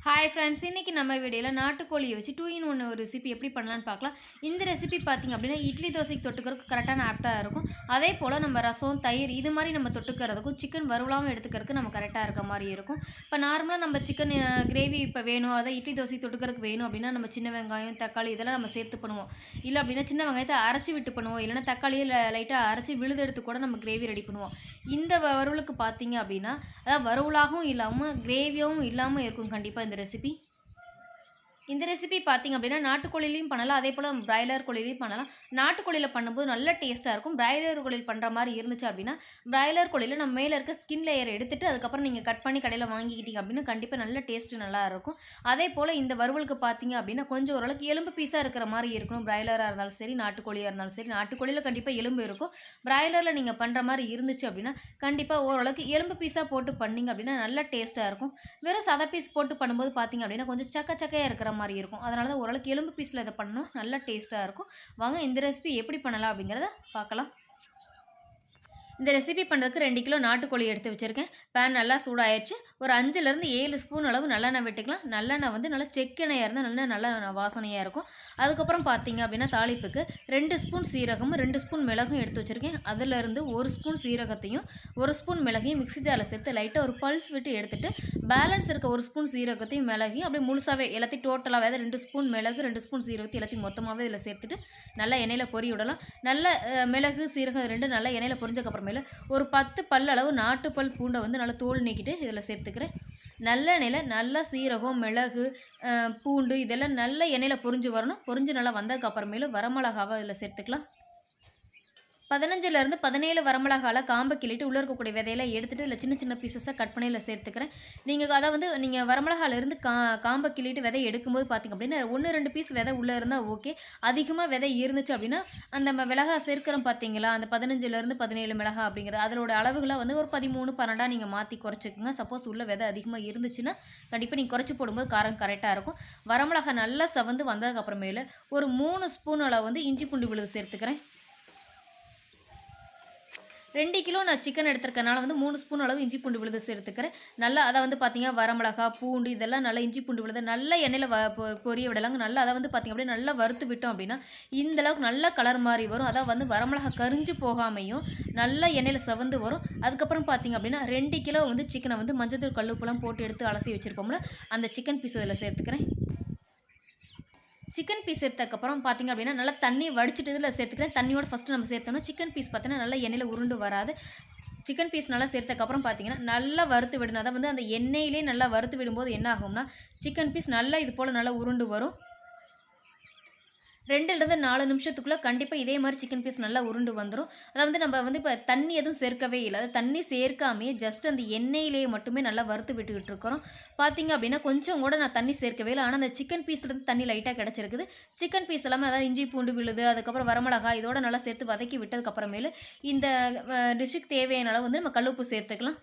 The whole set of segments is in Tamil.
ஹாய் ஃப்ரெண்ட்ஸ், இன்றைக்கி நம்ம வீடியோவில் நாட்டுக்கோழியை வச்சு 2 in 1 ஒரு ரெசிபி எப்படி பண்ணலான்னு பார்க்கலாம். இந்த ரெசிபி பார்த்திங்க அப்படின்னா இட்லி தோசைக்கு தொட்டுக்கிறதுக்கு கரெக்டான ஆப்டாக இருக்கும். அதே போல் நம்ம ரசம், தயிர் இது மாதிரி நம்ம தொட்டுக்கிறதுக்கும் சிக்கன் வறுவலாமல் எடுத்துக்கிறதுக்கு நம்ம கரெக்டாக இருக்க மாதிரி இருக்கும். இப்போ நார்மலாக நம்ம சிக்கன் கிரேவி இப்போ வேணும், அதாவது இட்லி தோசைக்கு தொட்டுக்கிறதுக்கு வேணும் அப்படின்னா நம்ம சின்ன வெங்காயம், தக்காளி இதெல்லாம் நம்ம சேர்த்து பண்ணுவோம். இல்லை அப்படின்னா சின்ன வெங்காயத்தை அரைச்சி விட்டு பண்ணுவோம், இல்லைன்னா தக்காளியை லைட்டாக அரைச்சி விழுதெடுத்து கூட நம்ம கிரேவி ரெடி பண்ணுவோம். இந்த வறுவலுக்கு பார்த்திங்க அப்படின்னா அதாவது வறுவலாகவும் இல்லாமல் கிரேவியாகவும் இல்லாமல் இருக்கும் கண்டிப்பாக இந்த ரெசிபி பார்த்திங்க அப்படின்னா நாட்டுக்கோழிலையும் பண்ணலாம், அதே போல் நம்ம பிராய்லர் கோழிலையும் பண்ணலாம். நாட்டுக்கோழியில் பண்ணும்போது நல்ல டேஸ்ட்டாக இருக்கும். பிராய்லர் கோழியில் பண்ணுற மாதிரி இருந்துச்சு அப்படின்னா பிராய்லர் கோழியில் நம்ம மேலே இருக்க ஸ்கின் லேயர் எடுத்துகிட்டு அதுக்கப்புறம் நீங்கள் கட் பண்ணி கடையில் வாங்கிக்கிட்டீங்க அப்படின்னா கண்டிப்பாக நல்ல டேஸ்ட்டு நல்லா இருக்கும். அதே போல் இந்த வறுவலுக்கு பார்த்திங்க அப்படின்னா கொஞ்சம் ஓரளவுக்கு எலும்பு பீஸாக இருக்கிற மாதிரி இருக்கணும். பிராய்லராக இருந்தாலும் சரி, நாட்டுக்கோழியாக இருந்தாலும் சரி. நாட்டுக்கோழியில் கண்டிப்பாக எலும்பு இருக்கும். பிராய்லரில் நீங்கள் பண்ணுற மாதிரி இருந்துச்சு அப்படின்னா கண்டிப்பாக ஓரளவுக்கு எலும்பு பீஸாக போட்டு பண்ணிங்க அப்படின்னா நல்ல டேஸ்ட்டாக இருக்கும். வெறும் சதை பீஸ் போட்டு பண்ணும்போது பார்த்திங்க அப்படின்னா கொஞ்சம் சக்கையாக இருக்கிற மாதிரி இருக்கும். அதனால தான் ஓரளவுக்கு எலும்பு பீஸில் இதை பண்ணணும், நல்லா டேஸ்ட்டாக இருக்கும். வாங்க இந்த ரெசிபி எப்படி பண்ணலாம் அப்படிங்கிறத பார்க்கலாம். இந்த ரெசிபி பண்ணுறதுக்கு 2 கிலோ நாட்டுக்கோழி எடுத்து வச்சுருக்கேன். பேன் நல்லா சூடாயிடுச்சு. ஒரு 5லேருந்து 7 ஸ்பூன் அளவு நல்லெண்ணெய் விட்டுக்கலாம். நல்லெண்ணெய் வந்து நல்லா செக்கெண்ணெயாக இருந்தால் நல்லா வாசனையாக இருக்கும். அதுக்கப்புறம் பார்த்தீங்க அப்படின்னா தாளிப்புக்கு 2 ஸ்பூன் சீரகமும் 2 ஸ்பூன் மிளகும் எடுத்து வச்சுருக்கேன். அதிலேருந்து 1 ஸ்பூன் சீரகத்தையும் 1 ஸ்பூன் மிளகையும் மிக்ஸி ஜாரில் சேர்த்து லைட்டாக ஒரு பல்ஸ் விட்டு எடுத்துகிட்டு பேலன்ஸ் இருக்க 1 ஸ்பூன் சீரகத்தையும் மிளகையும் அப்படியே முழுசாகவே எல்லாத்தையும் டோட்டலாகவே 2 ஸ்பூன் மிளகு 2 ஸ்பூன் சீரகத்தையும் எல்லாத்தையும் மொத்தமாகவே இதில் சேர்த்துட்டு நல்லா எண்ணெயில் பொரிய விடலாம். நல்ல மிளகு சீரகம் 2 நல்லா எண்ணெயில் பொரிஞ்சக்கப்புறமேல ஒரு 10 பல் அளவு நாட்டுப்பல் பூண்டை வந்து நல்லா தோல் நீக்கிட்டு இதில் சேர்த்துக்கிறேன். நல்ல எண்ணெயில் நல்லா சீரகம், மிளகு, பூண்டு இதெல்லாம் நல்ல எண்ணெயில் பொரிஞ்சு வரணும். பொரிஞ்சு நல்லா வந்ததுக்கப்புறமேலும் வரமிளகாவை இதில் சேர்த்துக்கலாம். 15லேருந்து 17 வரமிளகாவில் காம்பை கிள்ளிட்டு உள்ளே இருக்கக்கூடிய விதையெல்லாம் எடுத்துகிட்டு இதில் சின்ன சின்ன பீசஸாக கட் பண்ணி இதில் சேர்த்துக்கிறேன். நீங்கள் அதை வந்து நீங்கள் வரமிளகாலேருந்து காம்பை கிள்ளிட்டு விதை எடுக்கும்போது பார்த்திங்க அப்படின்னா 1-2 பீஸ் விதை உள்ளே இருந்தால் ஓகே. அதிகமாக விதை இருந்துச்சு அப்படின்னா அந்த மிளகா சேர்க்கிறோம் பார்த்தீங்களா, அந்த 15லேருந்து 17 மிளகா அப்படிங்கிறது அதோட அளவுகளை வந்து ஒரு 13, 12 நீங்கள் மாற்றி குறைச்சிக்கோங்க. சப்போஸ் உள்ள விதை அதிகமாக இருந்துச்சுன்னா கண்டிப்பாக நீங்கள் குறைச்சி போடும்போது காரம் கரெக்டாக இருக்கும். வரமிளகா நல்லா செவந்து வந்ததுக்கப்புறமேல ஒரு 3 ஸ்பூன் அளவு வந்து இஞ்சி பூண்டு விழுது சேர்த்துக்கிறேன். 2 கிலோ நான் சிக்கன் எடுத்துருக்கனால வந்து 3 ஸ்பூன் அளவு இஞ்சி பூண்டு விழுது சேர்த்துக்கிறேன். நல்லா அதை வந்து பார்த்திங்கன்னா வரமிளகா, பூண்டு இதெல்லாம் நல்லா இஞ்சி பூண்டு விழுது நல்லா எண்ணெயில் பொரிய விடலாங்க. நல்லா அதை வந்து பார்த்திங்க அப்படின்னா நல்லா வறுத்து விட்டோம் அப்படின்னா இந்தளவுக்கு நல்ல கலர் மாதிரி வரும். அதாவது வந்து வரமிளகா கரிஞ்சு போகாமையும் நல்லா எண்ணெயில் செவந்து வரும். அதுக்கப்புறம் பார்த்திங்க அப்படின்னா 2 கிலோ வந்து சிக்கனை வந்து மஞ்சத்தூள் கல்லுப்புலாம் போட்டு எடுத்து அலசி வச்சுருப்போம்ல, அந்த சிக்கன் பீஸ் இதில் சேர்த்துக்கிறேன். சிக்கன் பீஸ் எடுத்ததுக்கப்புறம் பார்த்திங்க அப்படின்னா நல்லா தண்ணி வடிச்சிட்டு இதில் சேர்த்துக்கிறேன். தண்ணியோட ஃபஸ்ட்டு நம்ம சேர்த்தோம்னா சிக்கன் பீஸ் பார்த்தீங்கன்னா நல்லா எண்ணெயில் உருண்டு வராது. சிக்கன் பீஸ் நல்லா சேர்த்ததுக்கப்புறம் பார்த்திங்கன்னா நல்லா வறுத்து விடணும். அதை வந்து அந்த எண்ணெயிலே நல்லா வறுத்து விடும்போது என்ன ஆகும்னா சிக்கன் பீஸ் நல்லா இது போல் நல்லா உருண்டு வரும். 2லேருந்து 4 நிமிஷத்துக்குள்ளே கண்டிப்பாக இதே மாதிரி சிக்கன் பீஸ் நல்லா உருண்டு வந்துடும். அதை வந்து நம்ம வந்து இப்போ தண்ணி எதுவும் சேர்க்கவே இல்லை. அது தண்ணி சேர்க்காமே ஜஸ்ட் அந்த எண்ணெயிலேயே மட்டுமே நல்லா வறுத்து விட்டுக்கிட்டு இருக்கிறோம். பார்த்திங்க அப்படின்னா கொஞ்சம் கூட நான் தண்ணி சேர்க்கவே இல்லை. ஆனால் அந்த சிக்கன் பீஸ்லேருந்து தண்ணி லைட்டாக கிடச்சிருக்குது. சிக்கன் பீஸ் எல்லாமே அதாவது இஞ்சி பூண்டு விழுது, அதுக்கப்புறம் வரமிளகா இதோட நல்லா சேர்த்து வதக்கி விட்டதுக்கப்புறமேலு இந்த டிஷ்ஷுக்கு தேவையான அளவு வந்து நம்ம கல்லுப்பு சேர்த்துக்கலாம்.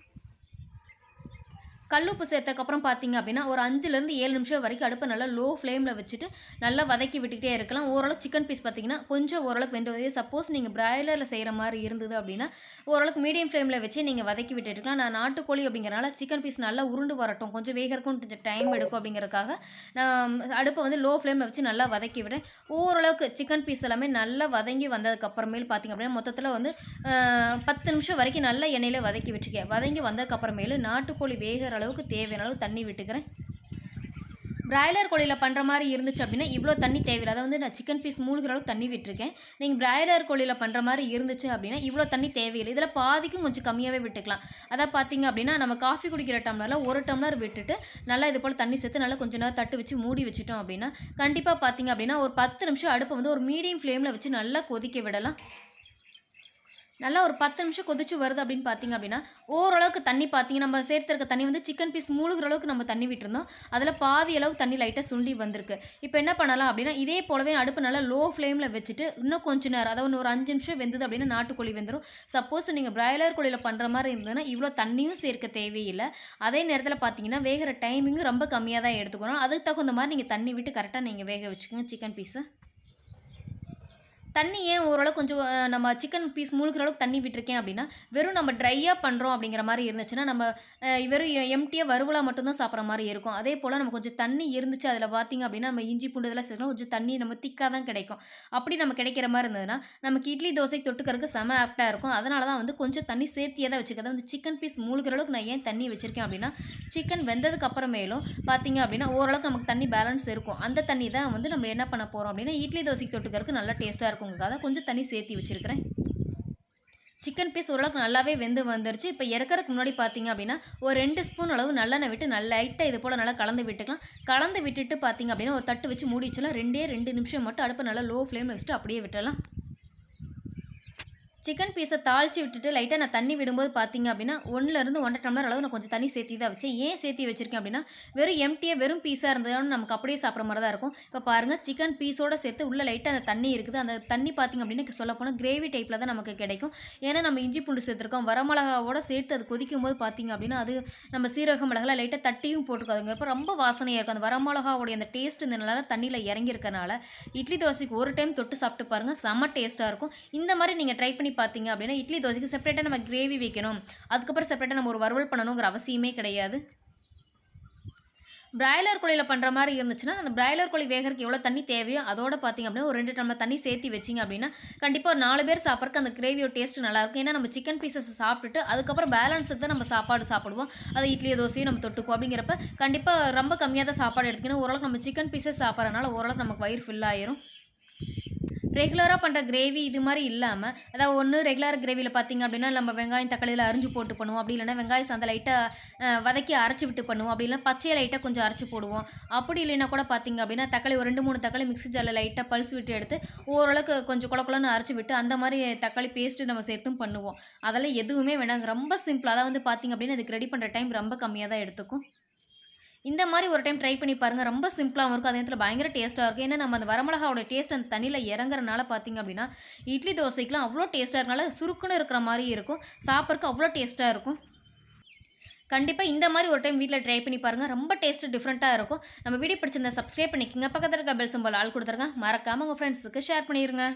கல்லுப்பு சேர்த்ததுக்கப்புறம் பார்த்திங்க அப்படின்னா ஒரு 5லேருந்து 7 நிமிஷம் வரைக்கும் அடுப்பை நல்லா லோ ஃப்ளேமில் வச்சுட்டு நல்லா வதக்கி விட்டுக்கிட்டே இருக்கலாம். ஓரளவுக்கு சிக்கன் பீஸ் பார்த்திங்கன்னா கொஞ்சம் ஓரளவுக்கு வெந்து சப்போஸ் நீங்கள் பிராய்லரில் செய்கிற மாதிரி இருந்தது அப்படின்னா ஓரளவுக்கு மீடியம் ஃப்ளேமில் வச்சு நீங்கள் வதக்கி விட்டு எடுக்கலாம். நான் நாட்டுக்கோழி அப்படிங்கிறனால சிக்கன் பீஸ் நல்லா உருண்டு வரட்டும், கொஞ்சம் வேகிறக்கும் கொஞ்சம் டைம் எடுக்கும் அப்படிங்கிறதுக்காக நான் அடுப்பை வந்து லோ ஃப்ளேமில் வச்சு நல்லா வதக்கி விடுறேன். ஓரளவுக்கு சிக்கன் பீஸ் எல்லாமே நல்லா வதங்கி வந்ததுக்கப்புறமேல் பார்த்திங்க அப்படின்னா மொத்தத்தில் வந்து 10 நிமிஷம் வரைக்கும் நல்லா எண்ணெயில் வதக்கி வச்சுக்கேன். வதங்கி வந்ததுக்கப்புறமேலு நாட்டுக்கோழி வேகிற அளவுக்கு தேவையான அளவு தண்ணி விட்டுக்கிறேன். பிராய்லர் கோழியில் பண்ணுற மாதிரி இருந்துச்சு அப்படின்னா இவ்வளோ தண்ணி தேவையில்லை. அதை வந்து நான் சிக்கன் பீஸ் மூழ்கிற அளவுக்கு தண்ணி விட்டுருக்கேன். நீங்கள் பிராய்லர் கோழியில் பண்ணுற மாதிரி இருந்துச்சு அப்படின்னா இவ்வளோ தண்ணி தேவையில்லை. இதில் பாதிக்கும் கொஞ்சம் கம்மியாகவே விட்டுக்கலாம். அதாவது பார்த்திங்க அப்படின்னா நம்ம காஃபி குடிக்கிற டம்ளரில் 1 டம்ளர் விட்டுட்டு நல்லா இது போல் தண்ணி சேர்த்து நல்லா கொஞ்சம் நேரம் தட்டு வச்சு மூடி வச்சுட்டோம் அப்படின்னா கண்டிப்பாக பார்த்திங்க அப்படின்னா ஒரு 10 நிமிஷம் அடுப்பை வந்து ஒரு மீடியம் ஃப்ளேமில் வச்சு நல்லா கொதிக்க விடலாம். நல்லா ஒரு 10 நிமிஷம் கொதிச்சு வருது அப்படின்னு பார்த்திங்க அப்படின்னா ஓரளவுக்கு தண்ணி பார்த்திங்க நம்ம சேர்த்துருக்க தண்ணி வந்து சிக்கன் பீஸ் மூழ்கிற அளவுக்கு நம்ம தண்ணி விட்டுருந்தோம். அதில் பாதி அளவுக்கு தண்ணி லைட்டாக சுண்டி வந்திருக்கு. இப்போ என்ன பண்ணலாம் அப்படின்னா இதே போலவே அடுப்பு நல்லா லோ ஃப்ளேமில் வச்சுட்டு இன்னும் கொஞ்சம் நேரம் அதாவது ஒரு 5 நிமிஷம் வெந்தது அப்படின்னா நாட்டுக்கோழி வெந்துடும். சப்போஸ் நீங்கள் பிராய்லர் கோழியில் பண்ணுற மாதிரி இருந்ததுன்னா இவ்வளோ தண்ணியும் சேர்க்க தேவையில்லை. அதே நேரத்தில் பார்த்திங்கன்னா வேகிற டைமிங்கும் ரொம்ப கம்மியாக தான் எடுத்துக்கணும். அதுக்கு தகுந்த மாதிரி நீங்கள் தண்ணி விட்டு கரெக்டாக நீங்கள் வேக வச்சுக்கோங்க சிக்கன் பீஸை. தண்ணி ஏன் ஓரளவு கொஞ்சம் நம்ம சிக்கன் பீஸ் மூழ்கிற அளவுக்கு தண்ணி விட்டுருக்கேன் அப்படின்னா, வெறும் நம்ம ட்ரையாக பண்ணுறோம் அப்படிங்கிற மாரி இருந்துச்சுன்னா, நம்ம வெறும் எம்ப்டியா வறுவலா மட்டும் தான் சாப்பிடுற மாரி இருக்கும். அதே போல நம்ம கொஞ்சம் தண்ணி இருந்துச்சு அதில பார்த்தீங்க அப்படின்னா, நம்ம இஞ்சி பூண்டு இதெல்லாம் சேர்த்தோம்னா கொஞ்சம் தண்ணி நம்ம திக்கா தான் கிடைக்கும். அப்படி நம்ம கிடைக்கிற மாரி இருந்ததுன்னா, நமக்கு இட்லி, தோசைக்கு தொட்டுக்கறதுக்கு செம ஆப்ட்டா இருக்கும். அதனால தான் வந்து கொஞ்சம் தண்ணி சேர்த்தியே தான் வச்சிருக்கேன். அதாவது சிக்கன் பீஸ் மூழ்கிற அளவுக்கு நான் ஏன் தண்ணி வச்சிருக்கேன் அப்படின்னா, சிக்கன் வெந்ததுக்கு அப்புறமேலும் பார்த்தீங்க அப்படின்னா, ஓரளவுக்கு நமக்கு தண்ணி பேலன்ஸ் இருக்கும். அந்த தண்ணி தான் வந்து நம்ம என்ன பண்ண போறோம் அப்படின்னா, இட்லி, தோசைக்கு தொட்டுக்கறதுக்கு நல்லா டேஸ்ட்டா இருக்குங்கிறதுக்காக தான் கொஞ்சம் தண்ணி சேர்த்தி வச்சிருக்கிறேன். சிக்கன் பீஸ் ஓரளவுக்கு நல்லாவே வெந்து வந்துருச்சு. இப்போ இறக்கறதுக்கு முன்னாடி பார்த்தீங்க அப்படின்னா, ஒரு 2 ஸ்பூன் அளவு நல்லெண்ணெய் விட்டு நல்லா லைட்டா இது போல நல்லா கலந்து விட்டுக்கலாம். கலந்து விட்டுட்டு பார்த்தீங்க அப்படின்னா, ஒரு தட்டு வச்சு மூடி வச்சுலாம் 2 நிமிஷம் மட்டும் அடுப்ப நல்லா லோ ஃப்ளேம்ல வச்சுட்டு அப்படியே விட்டுறலாம். சிக்கன் பீஸை தாளித்து விட்டுட்டு லைட்டாக நான் தண்ணி விடும்போது பார்த்தீங்க அப்படின்னா 1லேருந்து 1 1/2 டம்ளர் அளவு நான் கொஞ்சம் தண்ணி சேர்த்தி தான் வச்சேன். ஏன் சேர்த்தி வச்சிருக்கேன் அப்படின்னா, வெறும் எம்ப்டியாக வெறும் பீஸாக இருந்ததுன்னா நமக்கு அப்படியே சாப்பிட்ற மாதிரி தான் இருக்கும். இப்போ பாருங்கள் சிக்கன் பீஸோட சேர்த்து உள்ள லைட்டாக அந்த தண்ணி இருக்குது. அந்த தண்ணி பார்த்தீங்க அப்படின்னா சொல்லப்போனால் கிரேவி டைப்பில் தான் நமக்கு கிடைக்கும். ஏன்னா நம்ம இஞ்சி பூண்டு சேர்த்துருக்கோம். வரமிளகாவோட சேர்த்து அது கொதிக்கும் போது பார்த்தீங்க அப்படின்னா, அது நம்ம சீரக மிளகாலாம் லைட்டாக தட்டியும் போட்டுக்காதுங்கிறப்ப ரொம்ப வாசனையாக இருக்கும். அந்த வரமிளகாவோடைய அந்த டேஸ்ட் இந்த நல்லா தண்ணியில் இறங்கியிருக்கனால இட்லி தோசைக்கு ஒரு டைம் தொட்டு சாப்பிட்டு பாருங்கள், செம்ம டேஸ்ட்டாக இருக்கும். இந்த மாதிரி நீங்கள் ட்ரை பண்ணி பார்த்தீங்க அப்படின்னா, இட்லி தோசைக்கு செப்பரேட்டாக நம்ம கிரேவி வைக்கணும், அதுக்கப்புறம் செப்பரேட்டாக நம்ம ஒரு வறுவல் பண்ணணுங்கிற அவசியமே கிடையாது. பிராய்லர் கோழியில் பண்ணுற மாதிரி இருந்துச்சுன்னா, அந்த பிராய்லர் கோழி வேகறதுக்கு எவ்வளோ தண்ணி தேவையோ அதோட பார்த்தீங்க அப்படின்னா, ஒரு 2 டம்ளர் தண்ணி சேர்த்து வச்சிங்க அப்படின்னா, கண்டிப்பாக ஒரு 4 பேர் சாப்பிட்றதுக்கு அந்த கிரேவியோட டேஸ்ட் நல்லாயிருக்கும். ஏன்னா நம்ம சிக்கன் பீசஸ் சாப்பிட்டுட்டு அதுக்கப்புறம் பேலன்ஸுக்கு தான் நம்ம சாப்பாடு சாப்பிடுவோம். அது இட்லியோ தோசையோ நம்ம தொட்டுக்குவோம். அப்படிங்கிறப்ப கண்டிப்பாக ரொம்ப கம்மியாக தான் சாப்பாடு எடுத்துக்கணும். ஓரளவுக்கு நம்ம சிக்கன் பீசஸ் சாப்பிட்றதுனால ஓரளவுக்கு நமக்கு வயிறு ஃபில் ஆயிரும். ரெகுலராக பண்ணுற கிரேவி இது மாதிரி இல்லாமல், அதாவது ஒன்று ரெகுலர் கிரேவியில் பார்த்தீங்க அப்படின்னா, நம்ம வெங்காயம், தக்காளியில் அரிஞ்சு போட்டு பண்ணுவோம். அப்படி இல்லைன்னா வெங்காயம் சாந்த லைட்டாக வதக்கி அரைச்சி விட்டு பண்ணுவோம். அப்படி இல்லைனா பச்சையை லைட்டாக கொஞ்சம் அரைச்சி போடுவோம். அப்படி இல்லைன்னா கூட பார்த்தீங்க அப்படின்னா, தக்காளி ஒரு 2, 3 தக்காளி மிக்ஸி ஜாரில் லைட்டாக பல்ஸ் விட்டு எடுத்து ஓரளவுக்கு கொஞ்சம் கொல கொலன்னு அரைச்சி விட்டு அந்த மாதிரி தக்காளி பேஸ்ட்டு நம்ம சேர்த்தும் பண்ணுவோம். அதெல்லாம் எதுவுமே வேணாங்க. ரொம்ப சிம்பிள். அதாவது வந்து பார்த்தீங்க அப்படின்னா, இதுக்கு ரெடி பண்ணுற டைம் ரொம்ப கம்மியாக தான் எடுத்துக்கும். இந்த மாதிரி ஒரு டைம் ட்ரை பண்ணி பாருங்க. ரொம்ப சிம்பிளாவும் இருக்கும். அதே நேரத்தில பயங்கர டேஸ்ட்டா இருக்கும். ஏன்னா நம்ம அந்த வரமிளகாவோட டேஸ்ட் அந்த தண்ணியில இறங்குறனால பார்த்தீங்க அப்படின்னா, இட்லி தோசைக்குலாம் அவ்வளோ டேஸ்ட்டா இருக்கனால சுருக்குன்னு இருக்கிற மாரி இருக்கும். சாப்பிட்றதுக்கு அவ்வளோ டேஸ்ட்டா இருக்கும். கண்டிப்பா இந்த மாரி ஒரு டைம் வீட்ல ட்ரை பண்ணி பாருங்க. ரொம்ப டேஸ்ட் டிஃப்ரெண்ட்டா இருக்கும். நம்ம வீடியோ பிடிச்சிருந்தா சப்ஸ்கிரைப் பண்ணிக்கங்க. பக்கத்துல இருக்க பெல் சிம்பல் ஆல் குடுத்துருங்க. மறக்காம உங்க ஃப்ரெண்ட்ஸுக்கு ஷேர் பண்ணிருங்க.